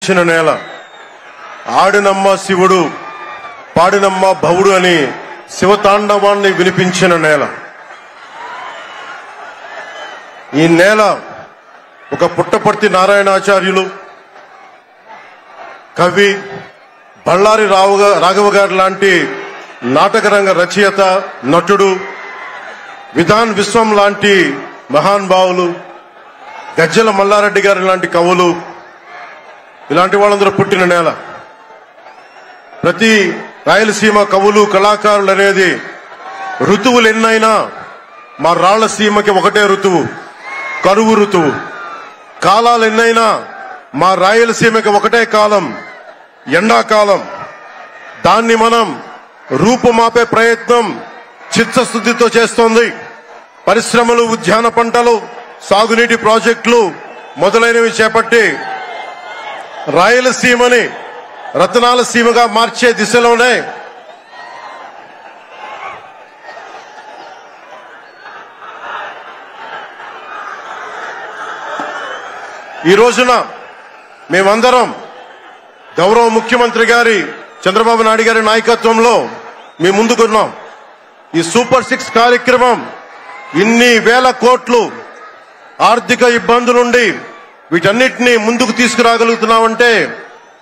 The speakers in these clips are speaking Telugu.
జన్మించిన నేల. ఆడినమ్మ శివుడు పాడినమ్మ భవుడు అని శివతాండవాన్ని వినిపించిన నేల. ఈ నేల ఒక పుట్టపర్తి నారాయణాచార్యులు, కవి బళ్ళారి రాఘవ గారు లాంటి నాటకరంగ రచయిత, నటుడు, విధాన్ విశ్వం లాంటి మహానుభావులు, గజ్జల మల్లారెడ్డి గారి లాంటి కవులు, ఇలాంటి వాళ్ళందరూ పుట్టిన నేల. ప్రతి రాయలసీమ కవులు కళాకారులు అనేది ఋతువులు ఎన్నైనా మా రాళ్లసీమకి ఒకటే ఋతువు, కరువు ఋతువు. కాలాలు ఎన్నైనా మా రాయలసీమకి ఒకటే కాలం, ఎండాకాలం. దాన్ని మనం రూపుమాపే ప్రయత్నం చిత్తశుద్ధితో చేస్తోంది. పరిశ్రమలు, ఉద్యాన పంటలు, సాగునీటి ప్రాజెక్టులు మొదలైనవి చేపట్టి రాయలసీమని రతనాల సీమగా మార్చే దిశలోనే ఈ రోజున మేమందరం గౌరవ ముఖ్యమంత్రి గారి చంద్రబాబు నాయుడు గారి నాయకత్వంలో మీ ముందుకున్నాం. ఈ సూపర్ 6 కార్యక్రమం ఇన్ని వేల కోట్లు ఆర్థిక ఇబ్బందులుండి వీటన్నిటినీ ముందుకు తీసుకురాగలుగుతున్నామంటే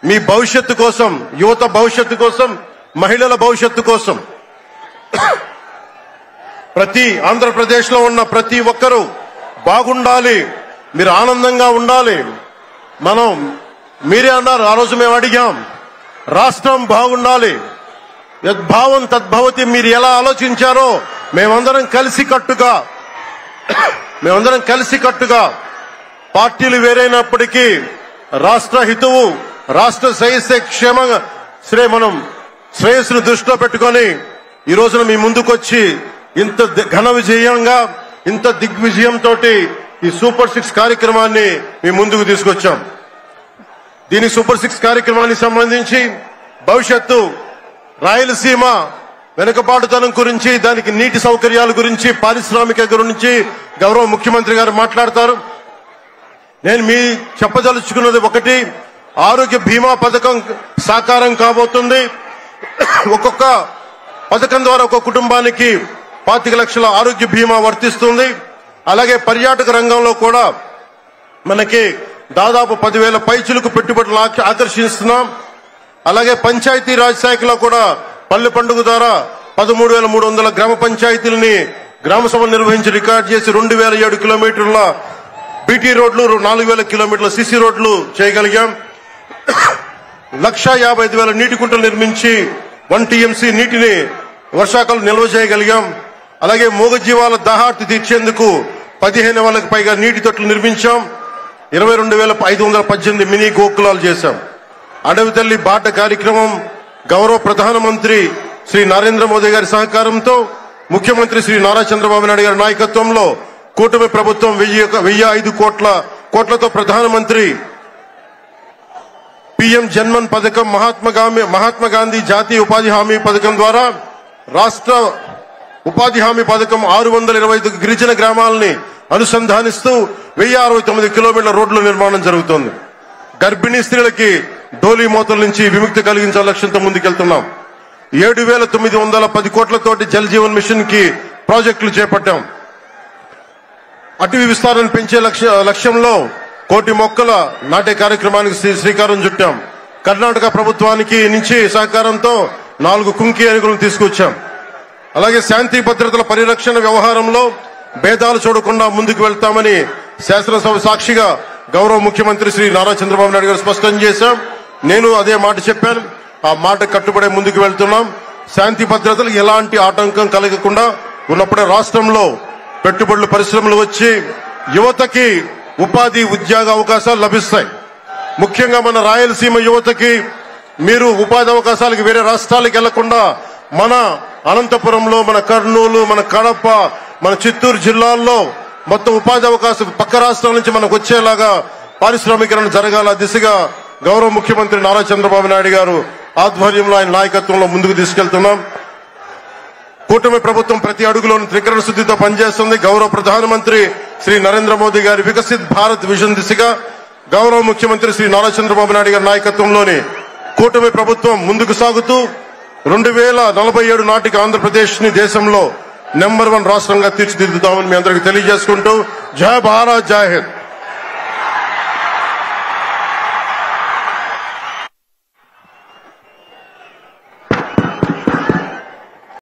మీ భవిష్యత్తు కోసం, యువత భవిష్యత్తు కోసం, మహిళల భవిష్యత్తు కోసం. ప్రతి ఆంధ్రప్రదేశ్ లో ఉన్న ప్రతి ఒక్కరూ బాగుండాలి, మీరు ఆనందంగా ఉండాలి. మీరే అన్నారు, ఆ రోజు మేము అడిగాం, రాష్ట్రం బాగుండాలి, యద్భావం తద్భవతి. మీరు ఎలా ఆలోచించారో మేమందరం కలిసికట్టుగా పార్టీలు వేరైనప్పటికీ రాష్ట్ర హితువు, రాష్ట్ర మనం శ్రేయస్సును దృష్టిలో పెట్టుకొని ఈ రోజున మీ ముందుకొచ్చి ఇంత ఘన విజయంగా, ఇంత దిగ్విజయంతో ఈ సూపర్ 6 కార్యక్రమాన్ని మీ ముందుకు తీసుకొచ్చాం. దీని సూపర్ 6 కార్యక్రమానికి సంబంధించి భవిష్యత్తు రాయలసీమ వెనుకబాటుతనం గురించి, దానికి నీటి సౌకర్యాల గురించి, పారిశ్రామిక గురించి గౌరవ ముఖ్యమంత్రి గారు మాట్లాడతారు. నేను చెప్పదలుచుకున్నది ఒకటి, ఆరోగ్య బీమా పథకం సాకారం కాబోతుంది. ఒక్కొక్క పథకం ద్వారా ఒక్కొక్క కుటుంబానికి 25 లక్షల ఆరోగ్య బీమా వర్తిస్తుంది. అలాగే పర్యాటక రంగంలో కూడా మనకి దాదాపు 10,000 పైచులకు పెట్టుబడులు ఆకర్షిస్తున్నాం. అలాగే పంచాయతీ రాజ్ శాఖలో కూడా పల్లె పండుగ ద్వారా 13,300 గ్రామ పంచాయతీలని గ్రామ సభలు నిర్వహించి రికార్డు చేసి 2,007 కిలోమీటర్ల బీటీ రోడ్లు, 4,000 కిలోమీటర్ల సిసి రోడ్లు చేయగలిగాం. 1,55,000 నీటి కుంటలు నిర్మించి 1 టీఎంసీ నీటిని వర్షాకాలం నిల్వ చేయగలిగాం. అలాగే మూగజీవాల దాహార్తి తీర్చేందుకు 15,000కు పైగా నీటి తొట్లు నిర్మించాం. 22,518 మినీ గోకులాలు చేశాం. అడవి తల్లి బాట కార్యక్రమం గౌరవ ప్రధానమంత్రి శ్రీ నరేంద్ర మోదీ గారి సహకారంతో, ముఖ్యమంత్రి శ్రీ నారా చంద్రబాబు నాయుడు గారి నాయకత్వంలో కూటమి ప్రభుత్వం 1,005 కోట్లతో ప్రధానమంత్రి పీఎం జన్మన్ పథకం, మహాత్మా గాంధీ జాతీయ ఉపాధి హామీ పథకం ద్వారా రాష్ట్ర ఉపాధి హామీ పథకం 625 గిరిజన గ్రామాలని అనుసంధానిస్తూ 1,069 కిలోమీటర్ల రోడ్ల నిర్మాణం జరుగుతోంది. గర్భిణీ స్త్రీలకి డోలీ మోతల నుంచి విముక్తి కలిగించే లక్ష్యంతో ముందుకెళ్తున్నాం. 7,910 కోట్లతోటి జల్ జీవన్ మిషన్ కి ప్రాజెక్టులు చేపట్టాం. అటవీ విస్తారాన్ని పెంచే లక్ష్యంలో 1 కోటి మొక్కల నాటే కార్యక్రమానికి శ్రీకారం చుట్టాం. కర్ణాటక ప్రభుత్వానికి నుంచి సహకారంతో 4 కుంకి ఏనుగులను తీసుకొచ్చాం. అలాగే శాంతి భద్రతల పరిరక్షణ వ్యవహారంలో భేదాలు చూడకుండా ముందుకు వెళ్తామని శాసనసభ సాక్షిగా గౌరవ ముఖ్యమంత్రి శ్రీ నారా చంద్రబాబు నాయుడు గారు స్పష్టం చేశాం. నేను అదే మాట చెప్పాను, ఆ మాట కట్టుబడే ముందుకు వెళ్తున్నాం. శాంతి భద్రతలకు ఎలాంటి ఆటంకం కలగకుండా ఉన్నప్పుడే రాష్ట్రంలో పెట్టుబడులు, పరిశ్రమలు వచ్చి యువతకి ఉపాధి, ఉద్యోగ అవకాశాలు లభిస్తాయి. ముఖ్యంగా మన రాయలసీమ యువతకి మీరు ఉపాధి అవకాశాలకు వేరే రాష్ట్రాలకు వెళ్లకుండా మన అనంతపురంలో, మన కర్నూలు, మన కడప, మన చిత్తూరు జిల్లాల్లో మొత్తం ఉపాధి అవకాశం పక్క రాష్ట్రాల నుంచి మనకు వచ్చేలాగా పారిశ్రామికరణ జరగాల దిశగా గౌరవ ముఖ్యమంత్రి నారా చంద్రబాబు నాయుడు గారు ఆధ్వర్యంలో, ఆయన నాయకత్వంలో ముందుకు తీసుకెళ్తున్నాం. కూటమి ప్రభుత్వం ప్రతి అడుగులోనూ త్రికరణ శుద్ధితో పనిచేస్తుంది. గౌరవ ప్రధానమంత్రి శ్రీ నరేంద్ర మోదీ గారి వికసిత్ భారత్ విజన్ దిశగా గౌరవ ముఖ్యమంత్రి శ్రీ నారా చంద్రబాబు నాయుడు గారి నాయకత్వంలోని కూటమి ప్రభుత్వం ముందుకు సాగుతూ 2047 నాటికి ఆంధ్రప్రదేశ్ ని దేశంలో నెంబర్ 1 రాష్ట్రంగా తీర్చిదిద్దుతామని మీ అందరికీ తెలియజేసుకుంటూ జై భారత్ జై హింద్.